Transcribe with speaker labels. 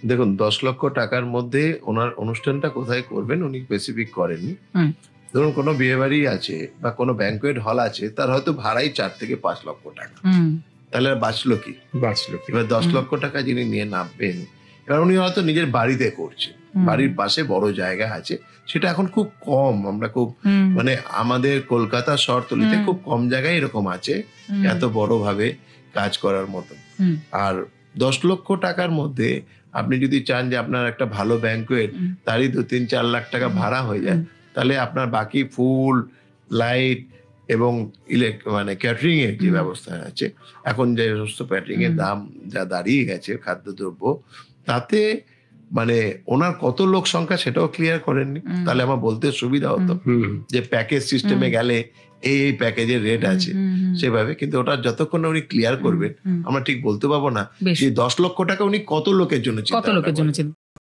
Speaker 1: দেখুন 10 লক্ষ টাকার মধ্যে ওনার অনুষ্ঠানটা কোথায় করবেন উনি স্পেসিফিক করেননি।
Speaker 2: হুম।
Speaker 1: ধরুন কোনো বিয়ে বাড়ি আছে বা কোনো ব্যাংকোয়েট হল আছে, তার হয়তো ভাড়াই 4 থেকে 5 লক্ষ টাকা।
Speaker 2: হুম।
Speaker 1: তাহলে আর বাঁচলো কি?
Speaker 3: বাঁচলো কি?
Speaker 1: এবার 10 লক্ষ টাকা যিনি নিয়ে নামবেন, এবার উনি হয়তো নিজের বাড়িতে করছেন, বাড়ির পাশে বড় জায়গা আছে, সেটা এখন খুব কম। আমরা খুব মানে আমাদের কলকাতা শহরতলিতে খুব কম জায়গায় এরকম আছে এত বড় ভাবে কাজ করার মতো। আর 10 লক্ষ টাকার মধ্যে আপনি যদি চান যে আপনার একটা ভালো ব্যাংকোয়েট, তারই 2-3-4 লাখ টাকা ভাড়া হয়ে যায়, তাহলে আপনার বাকি ফুল, লাইট এবং মানে ক্যাটারিং এর যে ব্যবস্থা আছে, এখন যে সমস্ত ক্যাটারিং এর দাম যা দাঁড়িয়ে গেছে খাদ্যদ্রব্য, তাতে মানে ওনার কত লোক সংখ্যা সেটাও ক্লিয়ার করেননি। তাহলে আমার বলতে সুবিধা হতো যে প্যাকেজ সিস্টেমে গেলে এই প্যাকেজের রেট আছে সেভাবে, কিন্তু ওটা যতক্ষণ উনি ক্লিয়ার করবেন আমরা ঠিক বলতে পারবো না যে 10 লক্ষ টাকা উনি কত লোকের জন্য
Speaker 2: কত লোকের জন্য